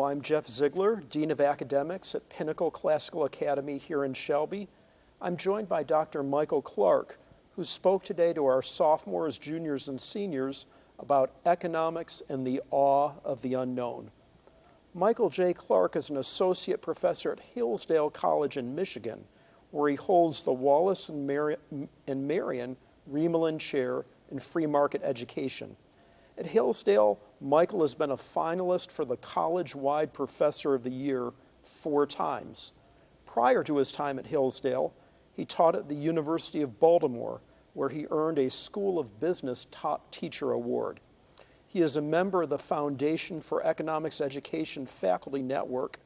I'm Jeff Ziegler, Dean of Academics at Pinnacle Classical Academy here in Shelby. I'm joined by Dr. Michael Clark, who spoke today to our sophomores, juniors, and seniors about economics and the awe of the unknown. Michael J. Clark is an associate professor at Hillsdale College in Michigan, where he holds the Wallace and Marion Riemelin Chair in Free Market Education. At Hillsdale, Michael has been a finalist for the College-wide Professor of the Year 4 times. Prior to his time at Hillsdale, he taught at the University of Baltimore, where he earned a School of Business Top Teacher Award. He is a member of the Foundation for Economics Education Faculty Network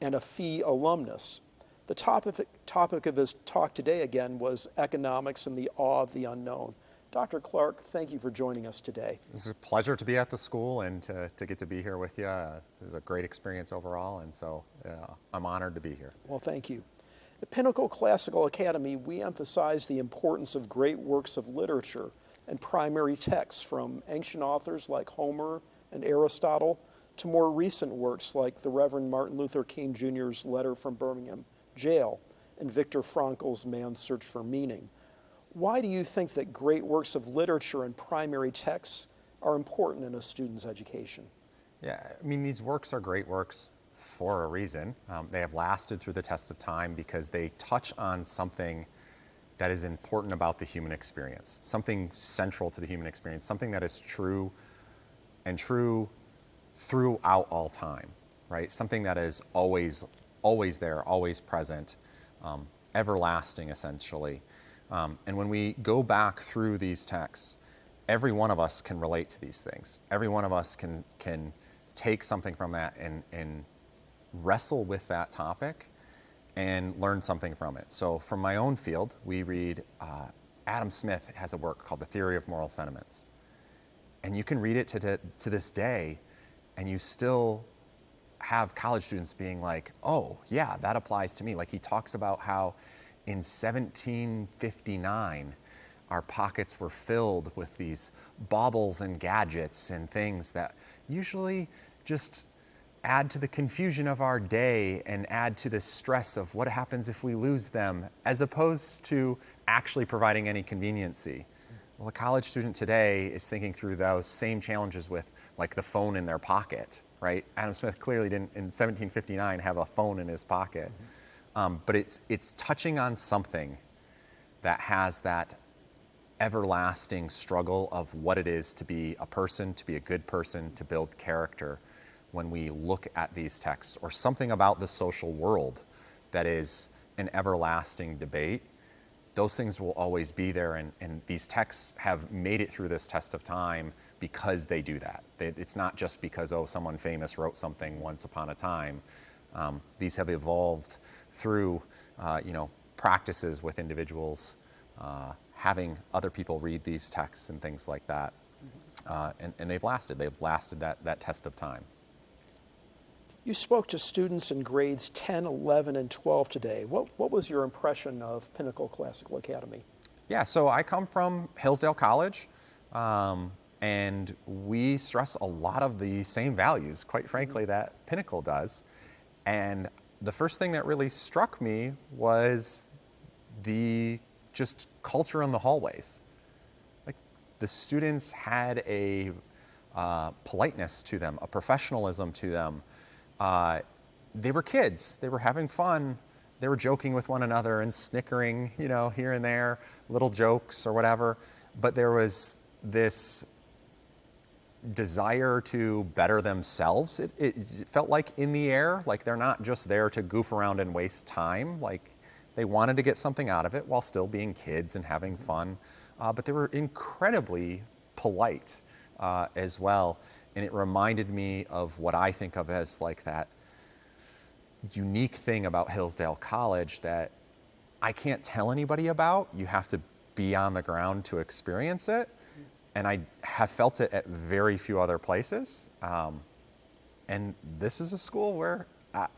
and a FEE alumnus. The topic of his talk today, again, was economics and the awe of the unknown. Dr. Clark, thank you for joining us today. It's a pleasure to be at the school and to get to be here with you. It was a great experience overall, and so I'm honored to be here. Well, thank you. At Pinnacle Classical Academy, we emphasize the importance of great works of literature and primary texts, from ancient authors like Homer and Aristotle to more recent works like the Reverend Martin Luther King Jr.'s Letter from Birmingham Jail and Viktor Frankl's Man's Search for Meaning. Why do you think that great works of literature and primary texts are important in a student's education? Yeah, I mean, these works are great works for a reason. They have lasted through the test of time because they touch on something that is important about the human experience, something central to the human experience, something that is true and true throughout all time, right? Something that is always there, always present, everlasting, essentially. And when we go back through these texts, every one of us can relate to these things. Every one of us can take something from that and wrestle with that topic and learn something from it. So from my own field, we read, Adam Smith has a work called The Theory of Moral Sentiments. And you can read it to this day, and you still have college students being like, oh, yeah, that applies to me. Like, he talks about how in 1759, our pockets were filled with these baubles and gadgets and things that usually just add to the confusion of our day and add to the stress of what happens if we lose them, as opposed to actually providing any conveniency. Well, a college student today is thinking through those same challenges with, like, the phone in their pocket, right? Adam Smith clearly didn't, in 1759, have a phone in his pocket. But it's touching on something that has that everlasting struggle of what it is to be a person, to be a good person, to build character when we look at these texts, or something about the social world that is an everlasting debate. Those things will always be there, and these texts have made it through this test of time because they do that. It's not just because, oh, someone famous wrote something once upon a time. These have evolved through practices with individuals, having other people read these texts and things like that. And they've lasted. They've lasted that test of time. You spoke to students in grades 10, 11, and 12 today. What was your impression of Pinnacle Classical Academy? Yeah, so I come from Hillsdale College, and we stress a lot of the same values, quite frankly, that Pinnacle does. And the first thing that really struck me was the just culture in the hallways. Like, the students had a politeness to them, a professionalism to them. They were kids. They were having fun. They were joking with one another and snickering, here and there, little jokes or whatever. But there was this desire to better themselves. It felt like in the air, like they're not just there to goof around and waste time. Like, they wanted to get something out of it while still being kids and having fun. But they were incredibly polite as well. And it reminded me of what I think of as like that unique thing about Hillsdale College that I can't tell anybody about. You have to be on the ground to experience it. And I have felt it at very few other places. And this is a school where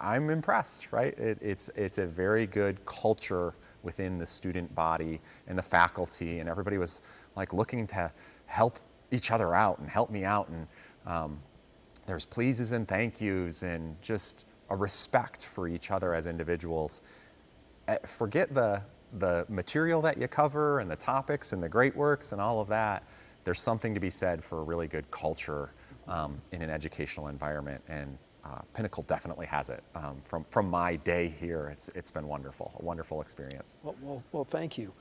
I'm impressed, right? It's a very good culture within the student body and the faculty, and everybody was like looking to help each other out and help me out. And there's pleases and thank yous and just a respect for each other as individuals. Forget the material that you cover and the topics and the great works and all of that. There's something to be said for a really good culture in an educational environment, and Pinnacle definitely has it. From my day here, it's been wonderful, a wonderful experience. Well, thank you.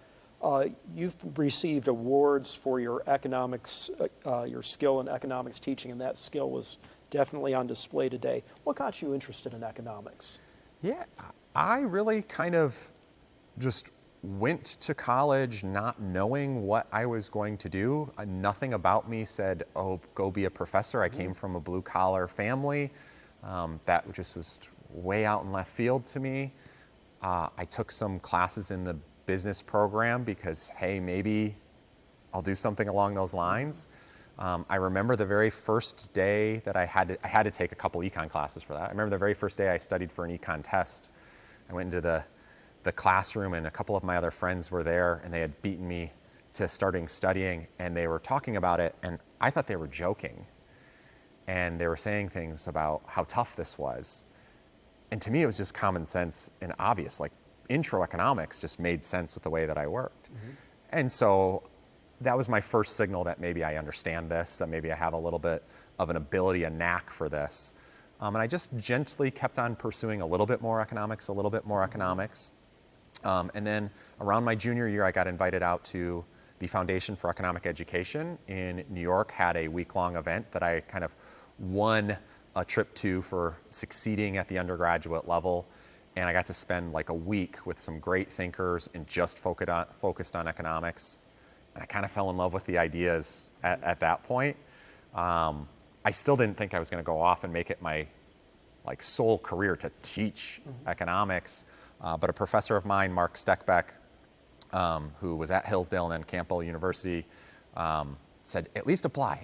You've received awards for your economics, your skill in economics teaching, and that skill was definitely on display today. What got you interested in economics? Yeah, I really kind of just went to college not knowing what I was going to do. Nothing about me said, oh, go be a professor. I came from a blue collar family. That just was way out in left field to me. I took some classes in the business program because, hey, maybe I'll do something along those lines. I remember the very first day that I had to take a couple econ classes for that. I remember the very first day I studied for an econ test. I went into the classroom, and a couple of my other friends were there, and they had beaten me to starting studying, and they were talking about it, and I thought they were joking. And they were saying things about how tough this was. And to me, it was just common sense and obvious. Like, intro economics just made sense with the way that I worked. And so that was my first signal that maybe I understand this, that maybe I have a little bit of an ability, a knack for this. And I just gently kept on pursuing a little bit more economics, a little bit more economics. And then around my junior year, I got invited out to the Foundation for Economic Education in New York, had a week-long event that I kind of won a trip to for succeeding at the undergraduate level. And I got to spend like a week with some great thinkers and just focused on economics. And I kind of fell in love with the ideas at that point. I still didn't think I was going to go off and make it my like sole career to teach economics. But a professor of mine, Mark Steckbeck, who was at Hillsdale and then Campbell University, said, at least apply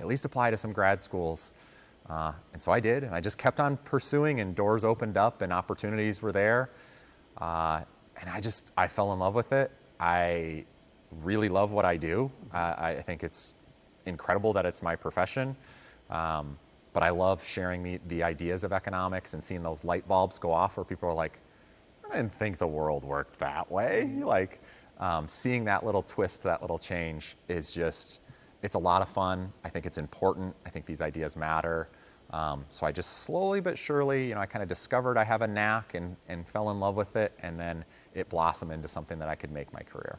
to some grad schools. And so I did, and I just kept on pursuing, and doors opened up and opportunities were there. And I fell in love with it. I really love what I do. I think it's incredible that it's my profession. But I love sharing the ideas of economics and seeing those light bulbs go off where people are like, I didn't think the world worked that way. Like, seeing that little twist, that little change is just, it's a lot of fun. I think it's important. I think these ideas matter. So I just slowly but surely, I kind of discovered I have a knack and fell in love with it, and then it blossomed into something that I could make my career.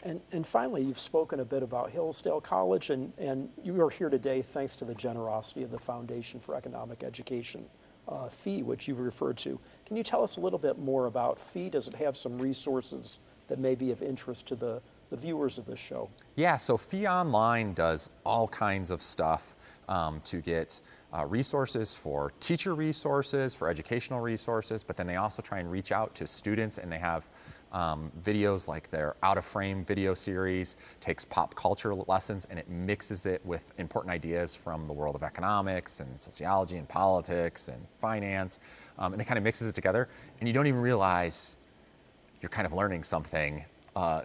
And finally, you've spoken a bit about Hillsdale College, and you are here today thanks to the generosity of the Foundation for Economic Education, FEE, which you've referred to. Can you tell us a little bit more about FEE? Does it have some resources that may be of interest to the viewers of this show? Yeah, so FEE Online does all kinds of stuff to get resources for teacher resources, for educational resources, but then they also try and reach out to students, and they have videos like their Out of Frame video series, takes pop culture lessons and it mixes it with important ideas from the world of economics and sociology and politics and finance, and it kind of mixes it together, and you don't even realize you're kind of learning something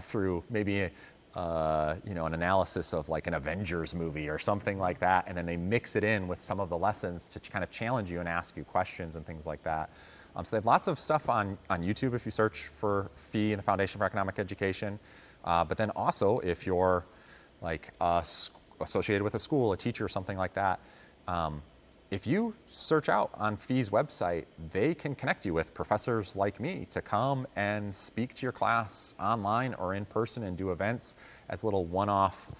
through maybe an analysis of like an Avengers movie or something like that, and then they mix it in with some of the lessons to kind of challenge you and ask you questions and things like that. So they have lots of stuff on YouTube if you search for FEE and the Foundation for Economic Education. But then also if you're like associated with a school, a teacher, or something like that, if you search out on FEE's website, they can connect you with professors like me to come and speak to your class online or in person and do events as little one-off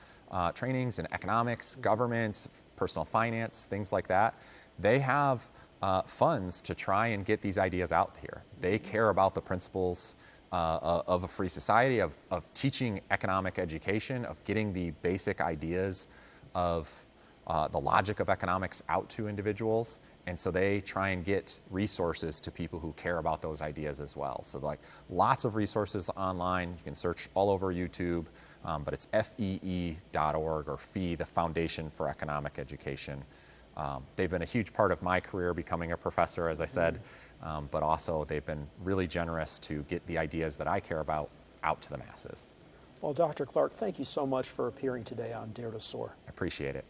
trainings in economics, government, personal finance, things like that. They have funds to try and get these ideas out here. They care about the principles of a free society, of teaching economic education, of getting the basic ideas of the logic of economics out to individuals. And so they try and get resources to people who care about those ideas as well. So like lots of resources online. You can search all over YouTube, but it's FEE.org or FEE, the Foundation for Economic Education. They've been a huge part of my career becoming a professor, as I said, but also they've been really generous to get the ideas that I care about out to the masses. Well, Dr. Clark, thank you so much for appearing today on Dare to Soar. I appreciate it.